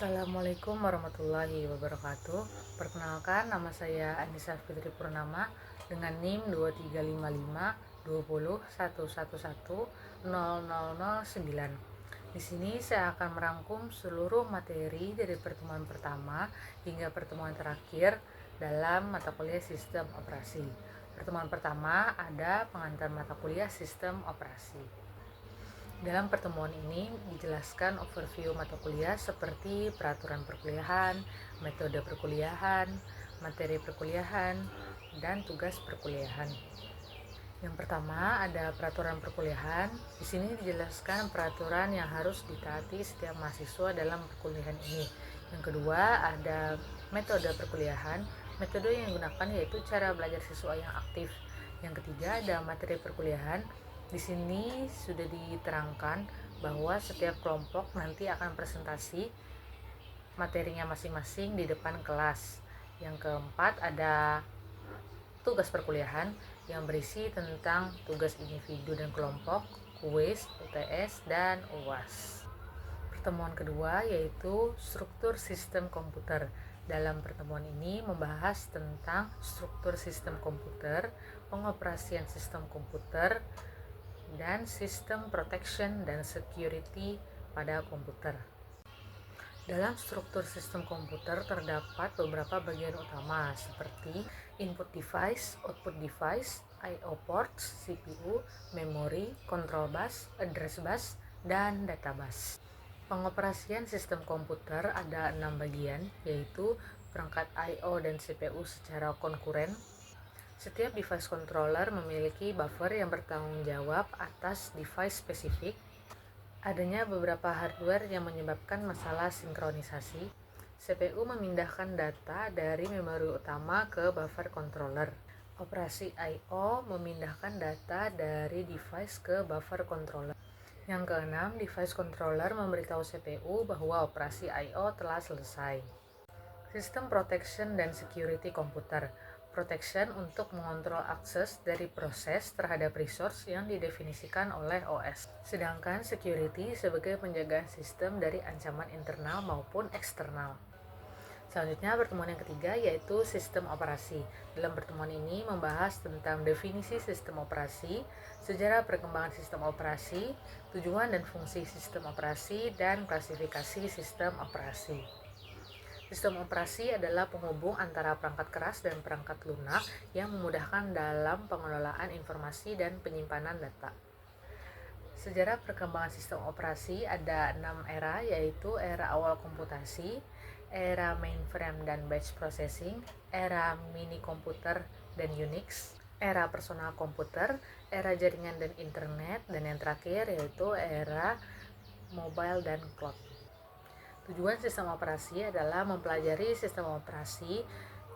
Assalamualaikum warahmatullahi wabarakatuh. Perkenalkan, nama saya Anissa Fitri Purnama dengan NIM 23552011110009. Di sini saya akan merangkum seluruh materi dari pertemuan pertama hingga pertemuan terakhir dalam mata kuliah Sistem Operasi. Pertemuan pertama ada pengantar mata kuliah Sistem Operasi. Dalam pertemuan ini dijelaskan overview mata kuliah seperti peraturan perkuliahan, metode perkuliahan, materi perkuliahan, dan tugas perkuliahan. Yang pertama ada peraturan perkuliahan. Di sini dijelaskan peraturan yang harus ditaati setiap mahasiswa dalam perkuliahan ini. Yang kedua ada metode perkuliahan. Metode yang digunakan yaitu cara belajar siswa yang aktif. Yang ketiga ada materi perkuliahan. Di sini sudah diterangkan bahwa setiap kelompok nanti akan presentasi materinya masing-masing di depan kelas. Yang keempat ada tugas perkuliahan yang berisi tentang tugas individu dan kelompok, kuis, UTS, dan UAS. Pertemuan kedua yaitu struktur sistem komputer. Dalam pertemuan ini membahas tentang struktur sistem komputer, pengoperasian sistem komputer, dan sistem protection dan security pada komputer. Dalam struktur sistem komputer terdapat beberapa bagian utama seperti input device, output device, I/O ports, CPU, memori, control bus, address bus, dan data bus. Pengoperasian sistem komputer ada 6 bagian, yaitu perangkat I/O dan CPU secara konkuren. Setiap device controller memiliki buffer yang bertanggung jawab atas device spesifik. Adanya beberapa hardware yang menyebabkan masalah sinkronisasi. CPU memindahkan data dari memori utama ke buffer controller. Operasi I/O memindahkan data dari device ke buffer controller. Yang keenam, device controller memberitahu CPU bahwa operasi I/O telah selesai. Sistem protection dan security komputer. Protection untuk mengontrol akses dari proses terhadap resource yang didefinisikan oleh OS. Sedangkan security sebagai penjagaan sistem dari ancaman internal maupun eksternal. Selanjutnya pertemuan yang ketiga yaitu sistem operasi. Dalam pertemuan ini membahas tentang definisi sistem operasi, sejarah perkembangan sistem operasi, tujuan dan fungsi sistem operasi, dan klasifikasi sistem operasi. Sistem operasi adalah penghubung antara perangkat keras dan perangkat lunak yang memudahkan dalam pengelolaan informasi dan penyimpanan data. Sejarah perkembangan sistem operasi ada 6 era, yaitu era awal komputasi, era mainframe dan batch processing, era mini komputer dan Unix, era personal komputer, era jaringan dan internet, dan yang terakhir yaitu era mobile dan cloud. Tujuan sistem operasi adalah mempelajari sistem operasi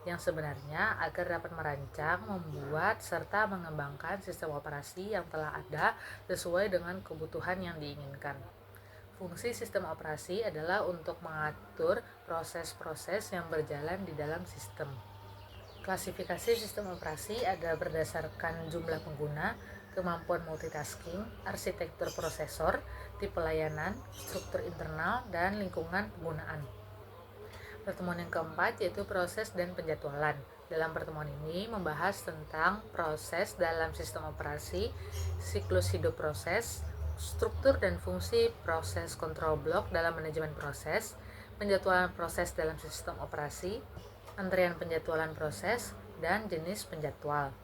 yang sebenarnya agar dapat merancang, membuat, serta mengembangkan sistem operasi yang telah ada sesuai dengan kebutuhan yang diinginkan. Fungsi sistem operasi adalah untuk mengatur proses-proses yang berjalan di dalam sistem. Klasifikasi sistem operasi ada berdasarkan jumlah pengguna, kemampuan multitasking, arsitektur prosesor, tipe layanan, struktur internal, dan lingkungan penggunaan. Pertemuan yang keempat yaitu proses dan penjadwalan. Dalam pertemuan ini membahas tentang proses dalam sistem operasi, siklus hidup proses, struktur dan fungsi proses control block dalam manajemen proses, penjadwalan proses dalam sistem operasi, antrean penjadwalan proses, dan jenis penjadwal.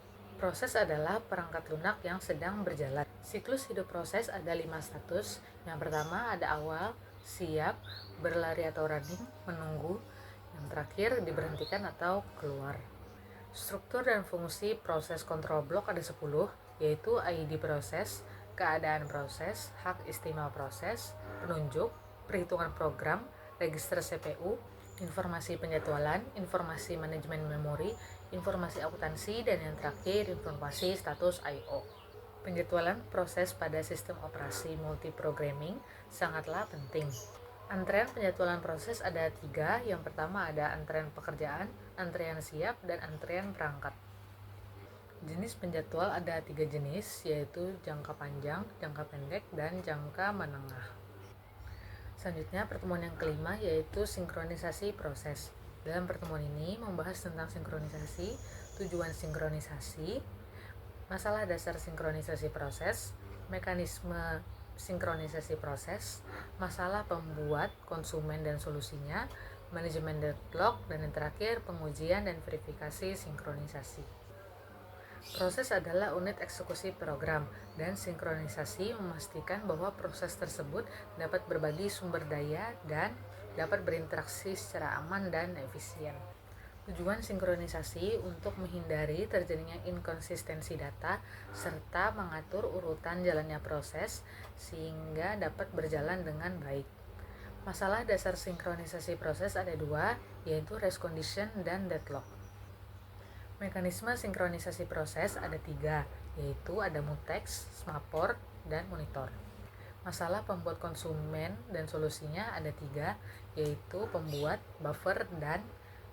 Proses adalah perangkat lunak yang sedang berjalan. Siklus hidup proses ada 5 status. Yang pertama ada awal, siap, berlari atau running, menunggu. Yang terakhir diberhentikan atau keluar. Struktur dan fungsi proses control block ada 10, yaitu ID proses, keadaan proses, hak istimewa proses, penunjuk, perhitungan program, register CPU, informasi penjadwalan, informasi manajemen memori, informasi akuntansi, dan yang terakhir informasi status I/O. Penjadwalan proses pada sistem operasi multiprogramming sangatlah penting. Antrean penjadwalan proses ada 3. Yang pertama ada antrean pekerjaan, antrean siap, dan antrean perangkat. Jenis penjadwal ada 3 jenis, yaitu jangka panjang, jangka pendek, dan jangka menengah. Selanjutnya, pertemuan yang kelima yaitu sinkronisasi proses. Dalam pertemuan ini membahas tentang sinkronisasi, tujuan sinkronisasi, masalah dasar sinkronisasi proses, mekanisme sinkronisasi proses, masalah pembuat, konsumen dan solusinya, manajemen deadlock, dan yang terakhir pengujian dan verifikasi sinkronisasi. Proses adalah unit eksekusi program, dan sinkronisasi memastikan bahwa proses tersebut dapat berbagi sumber daya dan dapat berinteraksi secara aman dan efisien. Tujuan sinkronisasi untuk menghindari terjadinya inkonsistensi data serta mengatur urutan jalannya proses sehingga dapat berjalan dengan baik. Masalah dasar sinkronisasi proses ada dua, yaitu race condition dan deadlock. Mekanisme sinkronisasi proses ada tiga, yaitu ada mutex, smapor, dan monitor. Masalah pembuat konsumen dan solusinya ada tiga, yaitu pembuat, buffer, dan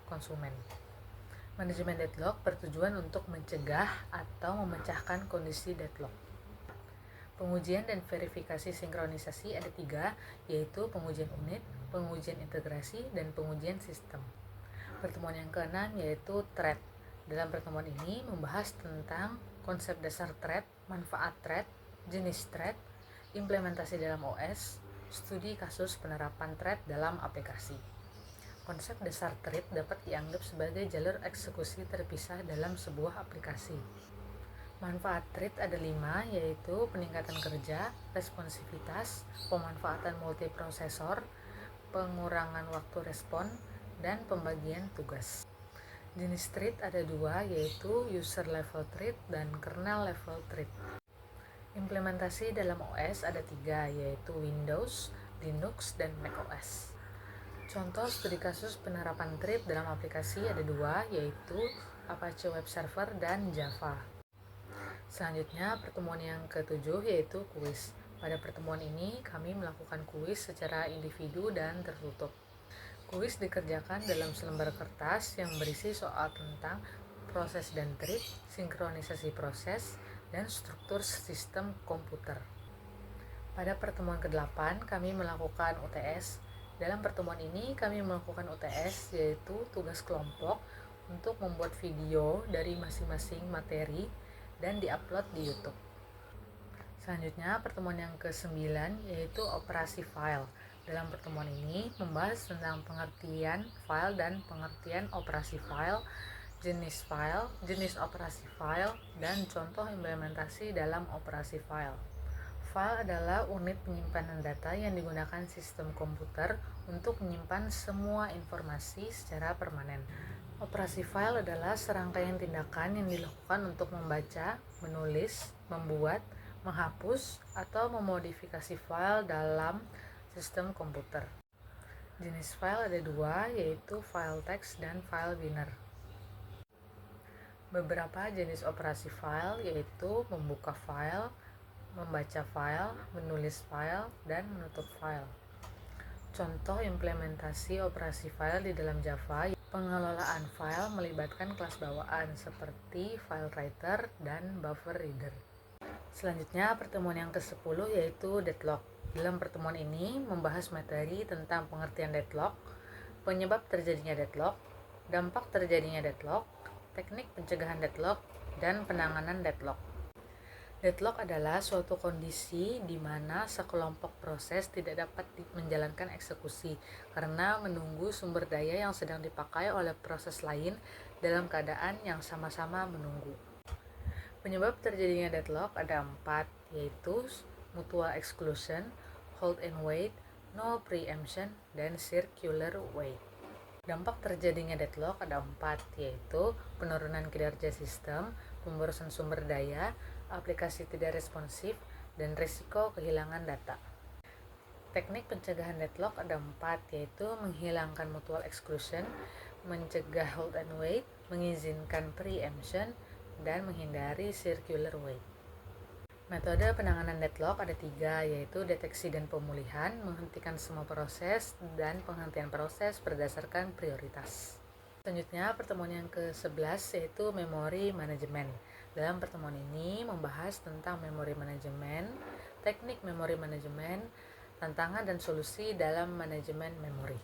konsumen. Manajemen deadlock bertujuan untuk mencegah atau memecahkan kondisi deadlock. Pengujian dan verifikasi sinkronisasi ada tiga, yaitu pengujian unit, pengujian integrasi, dan pengujian sistem. Pertemuan yang keenam yaitu thread. Dalam pertemuan ini membahas tentang konsep dasar thread, manfaat thread, jenis thread, implementasi dalam OS, studi kasus penerapan thread dalam aplikasi. Konsep dasar thread dapat dianggap sebagai jalur eksekusi terpisah dalam sebuah aplikasi. Manfaat thread ada 5, yaitu peningkatan kerja, responsivitas, pemanfaatan multiprosesor, pengurangan waktu respon, dan pembagian tugas. Jenis thread ada 2, yaitu user level thread dan kernel level thread. Implementasi dalam OS ada 3, yaitu Windows, Linux, dan macOS. Contoh studi kasus penerapan thread dalam aplikasi ada 2, yaitu Apache Web Server dan Java. Selanjutnya, pertemuan yang ke-7 yaitu kuis. Pada pertemuan ini, kami melakukan kuis secara individu dan tertutup. Kuis dikerjakan dalam selembar kertas yang berisi soal tentang proses dan thread, sinkronisasi proses, dan struktur sistem komputer. Pada pertemuan ke-8, kami melakukan UTS. Dalam pertemuan ini, kami melakukan UTS, yaitu tugas kelompok untuk membuat video dari masing-masing materi dan diupload di YouTube. Selanjutnya, pertemuan yang ke-9 yaitu operasi file. Dalam pertemuan ini membahas tentang pengertian file dan pengertian operasi file, jenis operasi file, dan contoh implementasi dalam operasi file. File adalah unit penyimpanan data yang digunakan sistem komputer untuk menyimpan semua informasi secara permanen. Operasi file adalah serangkaian tindakan yang dilakukan untuk membaca, menulis, membuat, menghapus, atau memodifikasi file dalam sistem komputer. Jenis file ada 2, yaitu file text dan file binary. Beberapa jenis operasi file yaitu membuka file, membaca file, menulis file, dan menutup file. Contoh implementasi operasi file di dalam Java, pengelolaan file melibatkan kelas bawaan seperti file writer dan buffer reader. Selanjutnya, pertemuan yang ke-10 yaitu deadlock. Dalam pertemuan ini membahas materi tentang pengertian deadlock, penyebab terjadinya deadlock, dampak terjadinya deadlock, teknik pencegahan deadlock, dan penanganan deadlock. Deadlock adalah suatu kondisi di mana sekelompok proses tidak dapat menjalankan eksekusi karena menunggu sumber daya yang sedang dipakai oleh proses lain dalam keadaan yang sama-sama menunggu. Penyebab terjadinya deadlock ada 4, yaitu mutual exclusion, hold and wait, no preemption, dan circular wait. Dampak terjadinya deadlock ada 4, yaitu penurunan kinerja sistem, pemborosan sumber daya, aplikasi tidak responsif, dan risiko kehilangan data. Teknik pencegahan deadlock ada 4, yaitu menghilangkan mutual exclusion, mencegah hold and wait, mengizinkan preemption, dan menghindari circular wait. Metode penanganan deadlock ada 3, yaitu deteksi dan pemulihan, menghentikan semua proses, dan penghentian proses berdasarkan prioritas. Selanjutnya, pertemuan yang ke-11 yaitu memori manajemen. Dalam pertemuan ini membahas tentang memori manajemen, teknik memori manajemen, tantangan dan solusi dalam manajemen memori.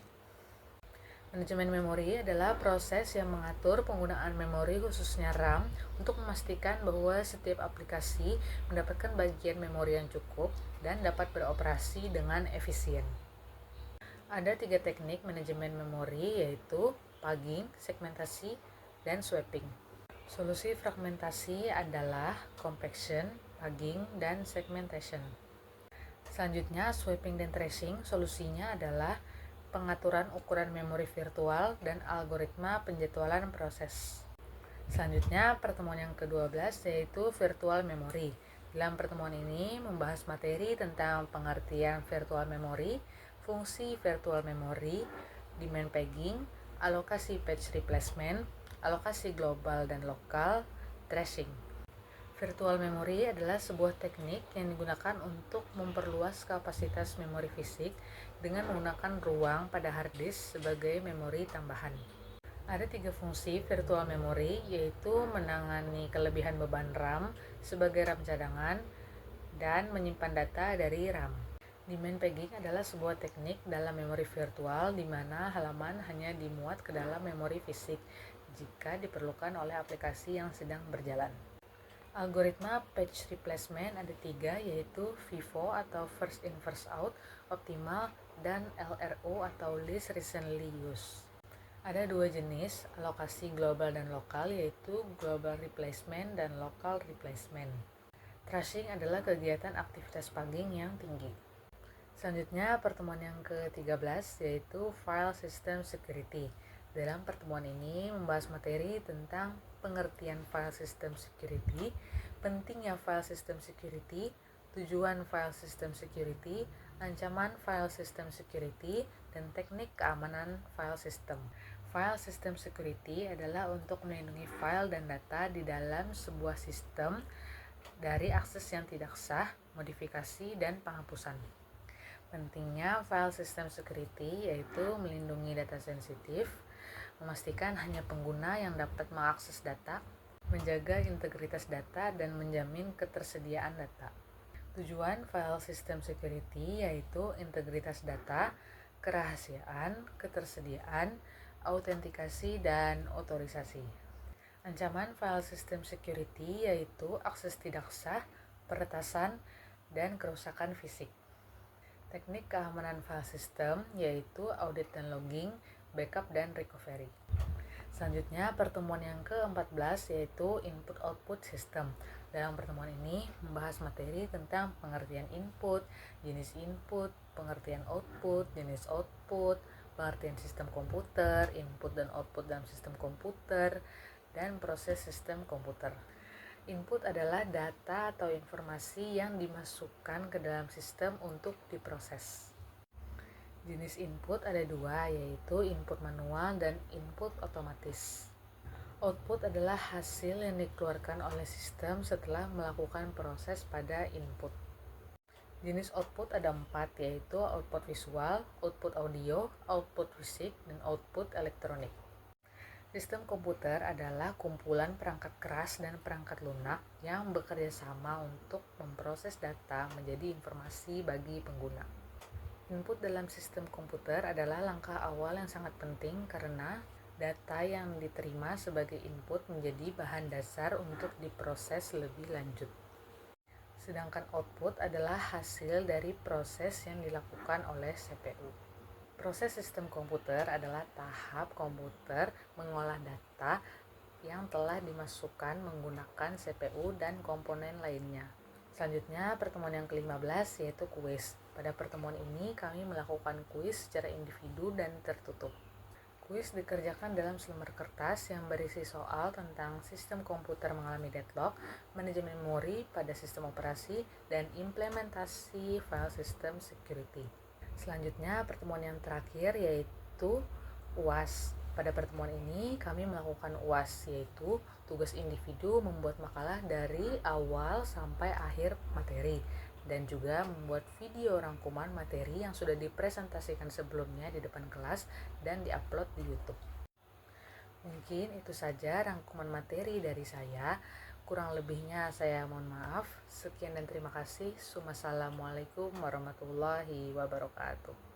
Manajemen memori adalah proses yang mengatur penggunaan memori khususnya RAM untuk memastikan bahwa setiap aplikasi mendapatkan bagian memori yang cukup dan dapat beroperasi dengan efisien. Ada 3 teknik manajemen memori, yaitu paging, segmentasi, dan swapping. Solusi fragmentasi adalah compaction, paging, dan segmentation. Selanjutnya, swapping dan tracing. Solusinya adalah pengaturan ukuran memori virtual dan algoritma penjadwalan proses. Selanjutnya, pertemuan yang ke-12 yaitu virtual memory. Dalam pertemuan ini membahas materi tentang pengertian virtual memory, fungsi virtual memory, demand pegging, alokasi patch replacement, alokasi global dan lokal, tracing. Virtual memory adalah sebuah teknik yang digunakan untuk memperluas kapasitas memori fisik dengan menggunakan ruang pada hard disk sebagai memori tambahan. Ada 3 fungsi virtual memory, yaitu menangani kelebihan beban RAM sebagai RAM cadangan dan menyimpan data dari RAM. Demand pegging adalah sebuah teknik dalam memori virtual di mana halaman hanya dimuat ke dalam memori fisik jika diperlukan oleh aplikasi yang sedang berjalan. Algoritma patch replacement ada 3, yaitu FIFO atau first in first out, optimal, dan LRO atau least recently used. Ada 2 jenis alokasi global dan lokal, yaitu global replacement dan local replacement. Tracing adalah kegiatan aktivitas paging yang tinggi. Selanjutnya, pertemuan yang ke-13 yaitu file system security. Dalam pertemuan ini membahas materi tentang pengertian file system security, pentingnya file system security, tujuan file system security, ancaman file system security, dan teknik keamanan file system. File system security adalah untuk melindungi file dan data di dalam sebuah sistem dari akses yang tidak sah, modifikasi, dan penghapusan. Pentingnya file system security yaitu melindungi data sensitif, memastikan hanya pengguna yang dapat mengakses data, menjaga integritas data, dan menjamin ketersediaan data. Tujuan file system security yaitu integritas data, kerahasiaan, ketersediaan, autentikasi, dan otorisasi. Ancaman file system security yaitu akses tidak sah, peretasan, dan kerusakan fisik. Teknik keamanan file system yaitu audit dan logging, backup, dan recovery. Selanjutnya, pertemuan yang ke-14 yaitu input-output system. Dalam pertemuan ini membahas materi tentang pengertian input, jenis input, pengertian output, jenis output, pengertian sistem komputer, input dan output dalam sistem komputer, dan proses sistem komputer. Input adalah data atau informasi yang dimasukkan ke dalam sistem untuk diproses. Jenis input ada 2, yaitu input manual dan input otomatis. Output adalah hasil yang dikeluarkan oleh sistem setelah melakukan proses pada input. Jenis output ada 4, yaitu output visual, output audio, output fisik, dan output elektronik. Sistem komputer adalah kumpulan perangkat keras dan perangkat lunak yang bekerja sama untuk memproses data menjadi informasi bagi pengguna. Input dalam sistem komputer adalah langkah awal yang sangat penting karena data yang diterima sebagai input menjadi bahan dasar untuk diproses lebih lanjut. Sedangkan output adalah hasil dari proses yang dilakukan oleh CPU. Proses sistem komputer adalah tahap komputer mengolah data yang telah dimasukkan menggunakan CPU dan komponen lainnya. Selanjutnya, pertemuan yang ke-15 yaitu kuis. Pada pertemuan ini kami melakukan kuis secara individu dan tertutup. Kuis dikerjakan dalam selembar kertas yang berisi soal tentang sistem komputer mengalami deadlock, manajemen memori pada sistem operasi, dan implementasi file system security. Selanjutnya, pertemuan yang terakhir yaitu UAS. Pada pertemuan ini kami melakukan UAS, yaitu tugas individu membuat makalah dari awal sampai akhir materi dan juga membuat video rangkuman materi yang sudah dipresentasikan sebelumnya di depan kelas dan diupload di YouTube. Mungkin itu saja rangkuman materi dari saya. Kurang lebihnya saya mohon maaf. Sekian dan terima kasih. Wassalamualaikum warahmatullahi wabarakatuh.